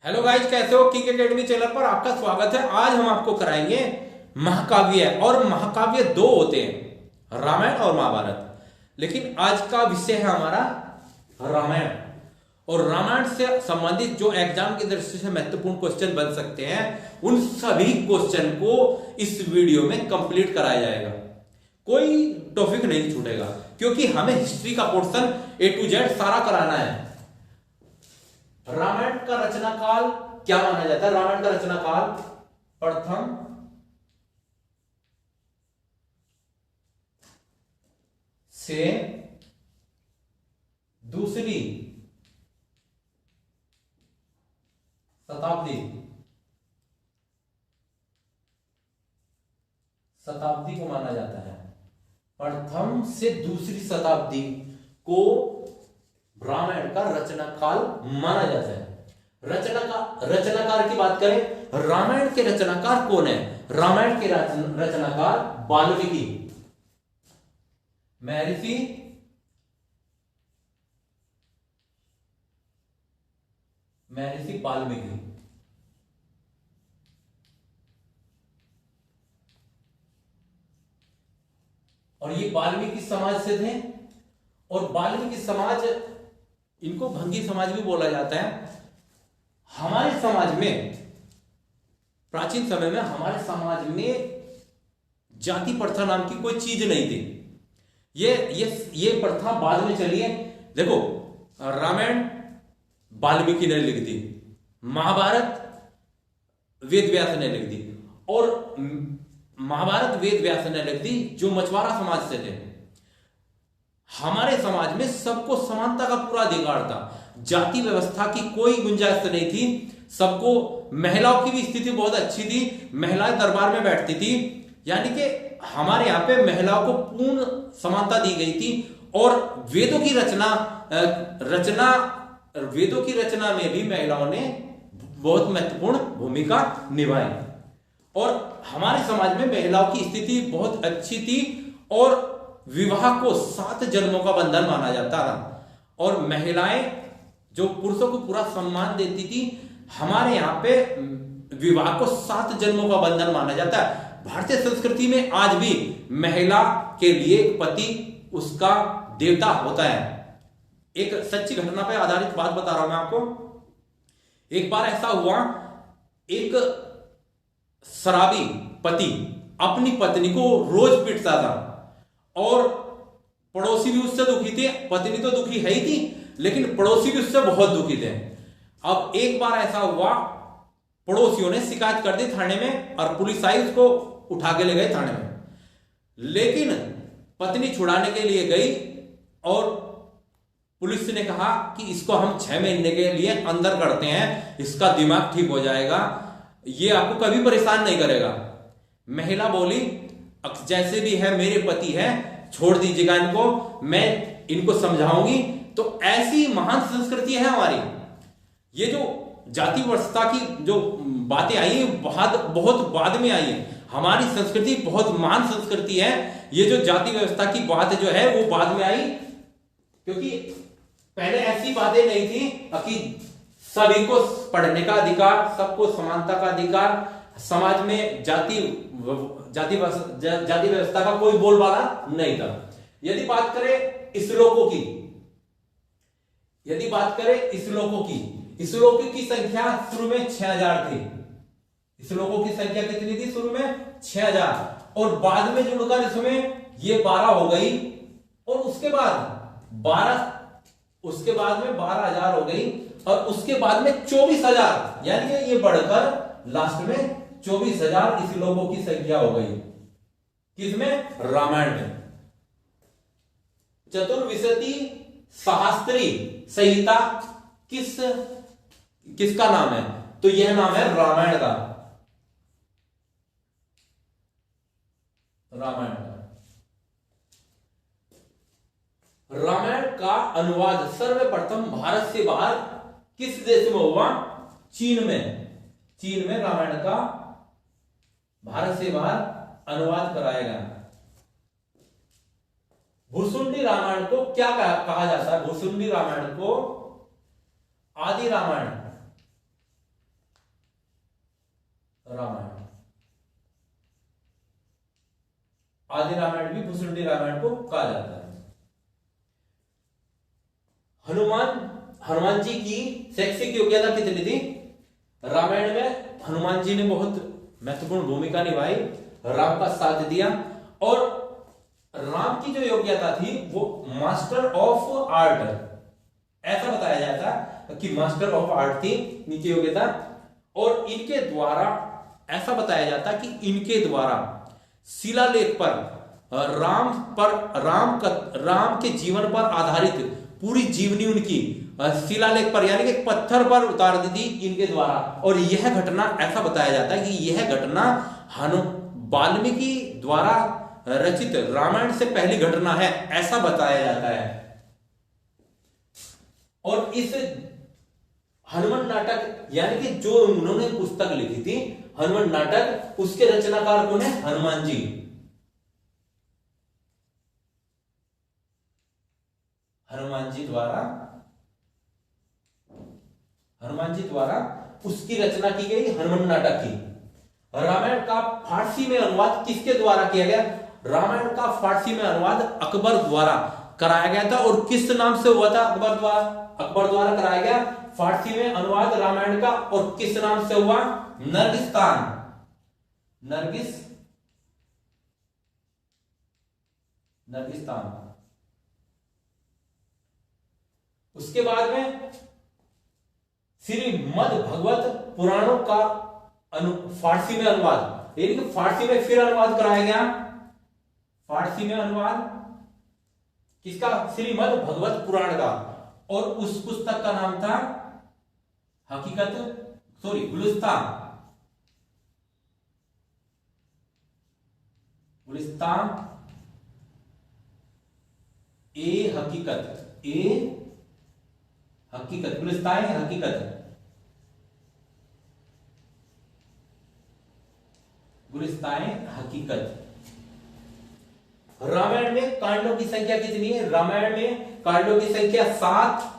Hello guys, कैसे हो? King academy channel पर आपका स्वागत है। आज हम आपको कराएंगे महाकाव्य। और महाकाव्य दो होते हैं, रामायण और महाभारत। लेकिन आज का विषय है हमारा रामायण। और रामायण से संबंधित जो एग्जाम की दृष्टि से महत्वपूर्ण क्वेश्चन बन सकते हैं, उन सभी क्वेश्चन को इस वीडियो में कंप्लीट कराया जाएगा। कोई टॉपिक नहीं छूटेगा, क्योंकि हमें हिस्ट्री का पोर्शन A to Z सारा कराना है। रामायण का रचना काल क्या माना जाता है? रामायण का रचना काल प्रथम से दूसरी शताब्दी को माना जाता है। प्रथम से दूसरी शताब्दी को रामायण का रचना काल माना जाता है। रचनाकार की बात करें, रामायण के रचनाकार कौन है? रामायण के रचनाकार वाल्मीकि, महर्षि वाल्मीकि। और ये वाल्मीकि समाज से थे। और वाल्मीकि समाज, इनको भंगी समाज भी बोला जाता है। हमारे समाज में, प्राचीन समय में हमारे समाज में जाति प्रथा नाम की कोई चीज नहीं थी। ये प्रथा बाद में चली है। देखो, रामायण वाल्मीकि ने लिख दी, महाभारत वेद व्यास ने लिख दी। और महाभारत वेद व्यास ने लिख दी जो मछुआरा समाज से थे। हमारे समाज में सबको समानता का पूरा अधिकार था। जाति व्यवस्था की कोई गुंजाइश नहीं थी। सबको, महिलाओं की भी स्थिति बहुत अच्छी थी। महिलाएं दरबार में बैठती थी। यानी कि हमारे यहाँ पे महिलाओं को पूर्ण समानता दी गई थी। और वेदों की रचना में भी महिलाओं ने बहुत महत्वपूर्ण भूमिका निभाई। और हमारे समाज में महिलाओं की स्थिति बहुत अच्छी थी। और विवाह को 7 जन्मों का बंधन माना जाता था। और महिलाएं जो पुरुषों को पूरा सम्मान देती थी। हमारे यहाँ पे विवाह को 7 जन्मों का बंधन माना जाता है। भारतीय संस्कृति में आज भी महिला के लिए पति उसका देवता होता है। एक सच्ची घटना पर आधारित बात बता रहा हूं मैं आपको। एक बार ऐसा हुआ, एक शराबी पति अपनी पत्नी को रोज पीटता था। और पड़ोसी भी उससे दुखी थे। पत्नी तो दुखी है ही थी, लेकिन पड़ोसी भी उससे बहुत दुखी थे। अब एक बार ऐसा हुआ, पड़ोसियों ने शिकायत कर दी थाने में, और पुलिस आई, उसको उठा के ले गए थाने में। लेकिन पत्नी छुड़ाने के लिए गई, और पुलिस ने कहा कि इसको हम 6 महीने के लिए अंदर करते हैं, इसका दिमाग ठीक हो जाएगा, ये आपको कभी परेशान नहीं करेगा। महिला बोली, जैसे भी है मेरे पति है, छोड़ दीजिएगा इनको, मैं इनको समझाऊंगी। तो ऐसी महान संस्कृति है हमारी। ये जो जाति व्यवस्था की जो बातें आई है, बहुत बाद में आई है। हमारी संस्कृति बहुत महान संस्कृति है। ये जो जाति व्यवस्था की बात जो है वो बाद में आई, क्योंकि पहले ऐसी बातें नहीं थी कि सभी को पढ़ने का अधिकार, सबको समानता का अधिकार, समाज में जाति व्यवस्था का कोई बोलबाला नहीं था। यदि बात करें श्लोकों की संख्या शुरू में 6000 थी। श्लोकों की संख्या कितनी थी शुरू में? 6000। और बाद में जुड़कर इसमें ये 12 हो गई। और उसके बाद में 12000 हो गई। और उसके बाद में 24000, यानी कि ये बढ़कर लास्ट में 24000 श्लोकों की संख्या हो गई। किसमें? रामायण में। चतुर्विंशति सहस्त्री संहिता किसका नाम है? तो यह नाम है रामायण का। रामायण का अनुवाद सर्वप्रथम भारत से बाहर किस देश में हुआ? चीन में रामायण का भारत से बाहर अनुवाद कराया गया। भुसुंडी रामायण को क्या कहा जाता है? भुसुंडी रामायण को आदि रामायण रामायण, आदि रामायण भी भुसुंडी रामायण को कहा जाता है। हनुमान जी की शैक्षिक योग्यता कितनी थी? रामायण में हनुमान जी ने बहुत महत्वपूर्ण भूमिका निभाई, राम का साथ दिया, और राम की जो योग्यता थी वो मास्टर ऑफ आर्ट, ऐसा बताया जाता कि मास्टर ऑफ आर्ट थी इनकी योग्यता। और इनके द्वारा ऐसा बताया जाता कि इनके द्वारा शिलालेख पर राम के जीवन पर आधारित पूरी जीवनी उनकी शिलालेख पर यानी कि पत्थर पर उतार दी थी इनके द्वारा। और यह घटना ऐसा बताया जाता है कि यह घटना वाल्मीकि द्वारा रचित रामायण से पहली घटना है, ऐसा बताया जाता है। और इस हनुमान नाटक यानी कि जो उन्होंने पुस्तक लिखी थी हनुमान नाटक, उसके रचनाकार कौन है? हनुमान जी। हनुमान जी द्वारा उसकी रचना की गई, हनुमान नाटक की। रामायण का फारसी में अनुवाद किसके द्वारा किया गया? रामायण का फारसी में अनुवाद अकबर द्वारा कराया गया था। और किस नाम से हुआ था? अकबर द्वारा कराया गया फारसी में अनुवाद रामायण का। और किस नाम से हुआ? नरगिस्तान। उसके बाद में श्रीमद् भगवत पुराणों का फारसी में अनुवाद, यानी कि फारसी में फिर अनुवाद कराया गया। फारसी में अनुवाद किसका? श्रीमद् भगवत पुराण का। और उस पुस्तक का नाम था गुलिस्तान ए हकीकत, गुलिस्तान ए हकीकत। रामायण में कांडों की संख्या कितनी है? रामायण में कांडों की संख्या 7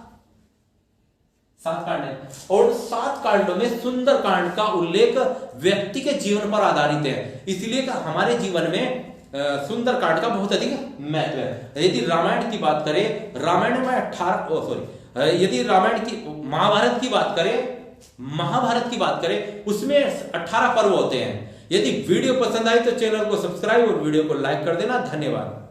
कांड है। और 7 कांडों में सुंदर कांड का उल्लेख व्यक्ति के जीवन पर आधारित है, इसलिए हमारे जीवन में सुंदर कांड का बहुत अधिक महत्व है। यदि रामायण की बात करें, रामायण में यदि महाभारत की बात करें उसमें 18 पर्व होते हैं। यदि वीडियो पसंद आई तो चैनल को सब्सक्राइब और वीडियो को लाइक कर देना। धन्यवाद।